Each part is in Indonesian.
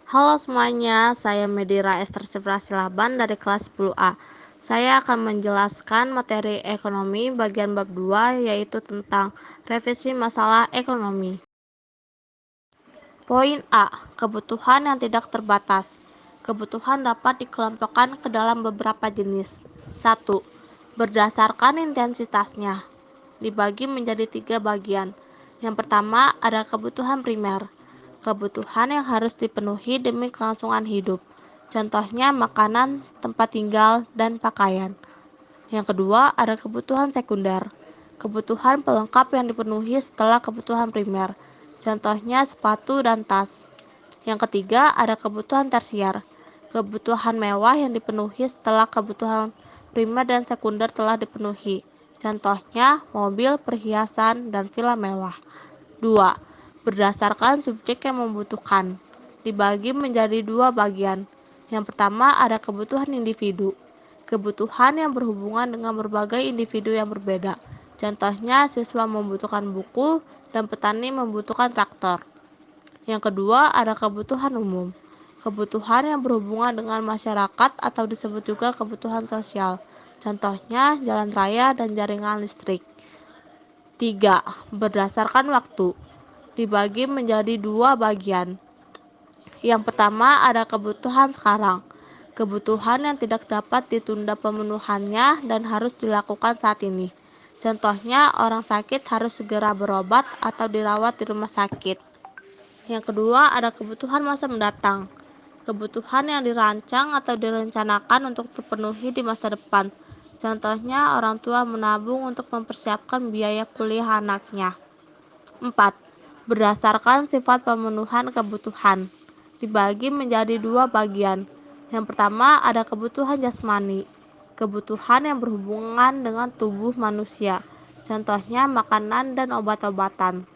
Halo semuanya, saya Medira Ester Silaban dari kelas 10A. Saya akan menjelaskan materi ekonomi bagian bab 2, yaitu tentang revisi masalah ekonomi. Poin A. Kebutuhan yang tidak terbatas. Kebutuhan dapat dikelompokkan ke dalam beberapa jenis. 1. Berdasarkan intensitasnya, dibagi menjadi 3 bagian. Yang pertama, ada kebutuhan primer. Kebutuhan yang harus dipenuhi demi kelangsungan hidup. Contohnya makanan, tempat tinggal, dan pakaian. Yang kedua, ada kebutuhan sekunder. Kebutuhan pelengkap yang dipenuhi setelah kebutuhan primer. Contohnya sepatu dan tas. Yang ketiga, ada kebutuhan tersier. Kebutuhan mewah yang dipenuhi setelah kebutuhan primer dan sekunder telah dipenuhi. Contohnya mobil, perhiasan, dan villa mewah. 2. Berdasarkan subjek yang membutuhkan. Dibagi menjadi 2 bagian. Yang pertama ada kebutuhan individu. Kebutuhan yang berhubungan dengan berbagai individu yang berbeda. Contohnya siswa membutuhkan buku dan petani membutuhkan traktor. Yang kedua ada kebutuhan umum. Kebutuhan yang berhubungan dengan masyarakat atau disebut juga kebutuhan sosial. Contohnya jalan raya dan jaringan listrik. 3. Berdasarkan waktu. Dibagi menjadi 2 bagian. Yang pertama ada kebutuhan sekarang. Kebutuhan yang tidak dapat ditunda pemenuhannya dan harus dilakukan saat ini. Contohnya orang sakit harus segera berobat atau dirawat di rumah sakit. Yang kedua ada kebutuhan masa mendatang. Kebutuhan yang dirancang atau direncanakan untuk terpenuhi di masa depan. Contohnya orang tua menabung untuk mempersiapkan biaya kuliah anaknya. 4. Berdasarkan sifat pemenuhan kebutuhan. Dibagi menjadi 2 bagian. Yang pertama ada kebutuhan jasmani. Kebutuhan yang berhubungan dengan tubuh manusia. Contohnya makanan dan obat-obatan.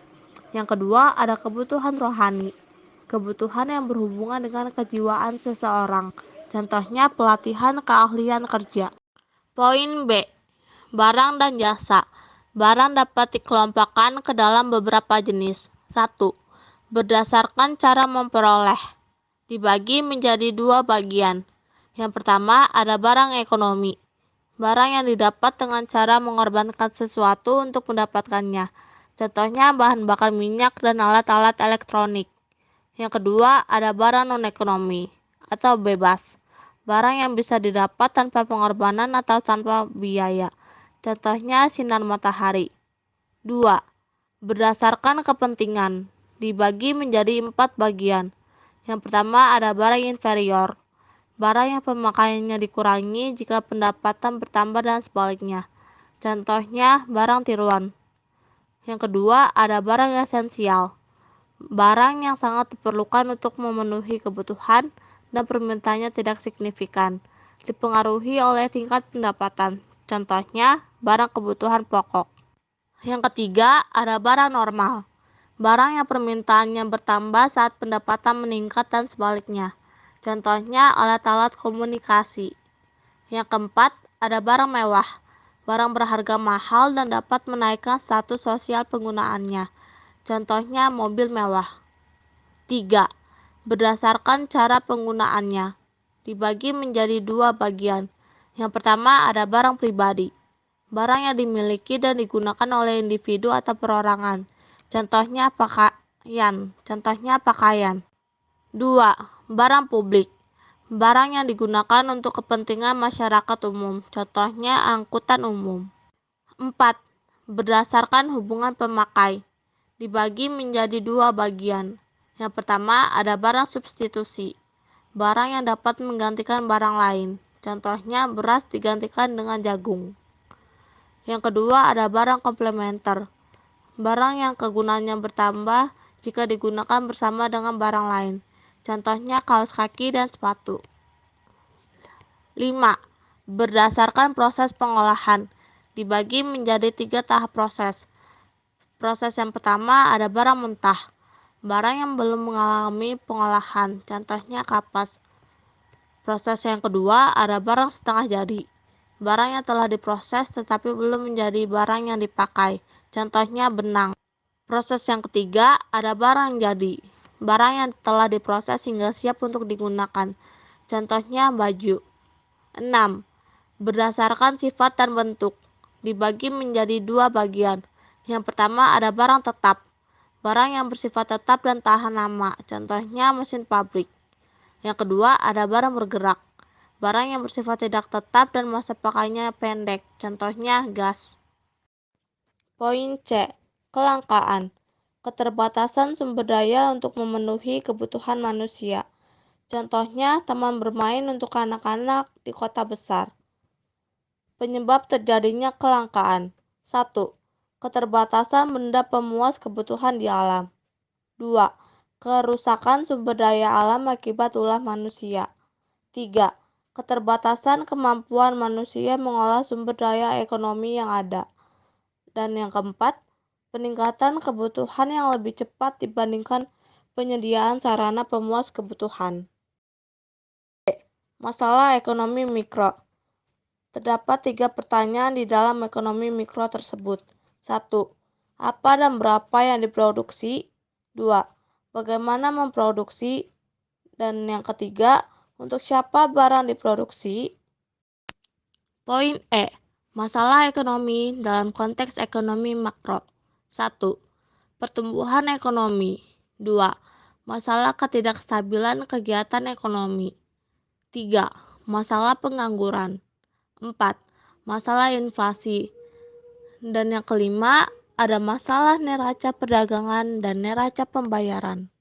Yang kedua ada kebutuhan rohani. Kebutuhan yang berhubungan dengan kejiwaan seseorang. Contohnya pelatihan keahlian kerja. Poin B. Barang dan jasa. Barang dapat dikelompokkan ke dalam beberapa jenis. 1. Berdasarkan cara memperoleh. Dibagi menjadi 2 bagian. Yang pertama ada barang ekonomi. Barang yang didapat dengan cara mengorbankan sesuatu untuk mendapatkannya. Contohnya bahan bakar minyak dan alat-alat elektronik. Yang kedua ada barang non-ekonomi atau bebas. Barang yang bisa didapat tanpa pengorbanan atau tanpa biaya. Contohnya sinar matahari. 2. Berdasarkan kepentingan. Dibagi menjadi 4 bagian. Yang pertama ada barang inferior. Barang yang pemakaiannya dikurangi jika pendapatan bertambah dan sebaliknya. Contohnya barang tiruan. Yang kedua ada barang esensial. Barang yang sangat diperlukan untuk memenuhi kebutuhan dan permintaannya tidak signifikan. Dipengaruhi oleh tingkat pendapatan. Contohnya barang kebutuhan pokok. Yang ketiga ada barang normal. Barang yang permintaannya bertambah saat pendapatan meningkat dan sebaliknya. Contohnya alat-alat komunikasi. Yang keempat, ada barang mewah. Barang berharga mahal dan dapat menaikkan status sosial penggunaannya. Contohnya mobil mewah. 3. Berdasarkan cara penggunaannya. Dibagi menjadi 2 bagian. Yang pertama ada barang pribadi. Barang yang dimiliki dan digunakan oleh individu atau perorangan. Contohnya pakaian. 2. Barang publik. Barang yang digunakan untuk kepentingan masyarakat umum. Contohnya angkutan umum. 4. Berdasarkan hubungan pemakai. Dibagi menjadi 2 bagian. Yang pertama ada barang substitusi. Barang yang dapat menggantikan barang lain. Contohnya beras digantikan dengan jagung. Yang kedua ada barang komplementer. Barang yang kegunaannya bertambah jika digunakan bersama dengan barang lain. Contohnya kaos kaki dan sepatu. 5. Berdasarkan proses pengolahan. Dibagi menjadi 3 tahap proses. Proses yang pertama ada barang mentah. Barang yang belum mengalami pengolahan. Contohnya kapas. Proses yang kedua ada barang setengah jadi. Barang yang telah diproses tetapi belum menjadi barang yang dipakai. Contohnya benang. Proses yang ketiga ada barang jadi. barang yang telah diproses hingga siap untuk digunakan. Contohnya baju. 6. Berdasarkan sifat dan bentuk, dibagi menjadi dua bagian. Yang pertama ada barang tetap, barang yang bersifat tetap dan tahan lama, contohnya mesin pabrik. Yang kedua ada barang bergerak, barang yang bersifat tidak tetap dan masa pakainya pendek, contohnya gas. Poin C. Kelangkaan. Keterbatasan sumber daya untuk memenuhi kebutuhan manusia. Contohnya taman bermain untuk anak-anak di kota besar. Penyebab terjadinya kelangkaan. 1. Keterbatasan benda pemuas kebutuhan di alam. 2. Kerusakan sumber daya alam akibat ulah manusia. 3. Keterbatasan kemampuan manusia mengolah sumber daya ekonomi yang ada. Dan yang keempat, peningkatan kebutuhan yang lebih cepat dibandingkan penyediaan sarana pemuas kebutuhan. Masalah ekonomi mikro. Terdapat 3 pertanyaan di dalam ekonomi mikro tersebut. 1. Apa dan berapa yang diproduksi? 2. Bagaimana memproduksi? Dan yang ketiga, untuk siapa barang diproduksi? Poin E. Masalah ekonomi dalam konteks ekonomi makro. 1. Pertumbuhan ekonomi. 2. Masalah ketidakstabilan kegiatan ekonomi. 3. Masalah pengangguran. 4. Masalah inflasi. Dan yang kelima, ada masalah neraca perdagangan dan neraca pembayaran.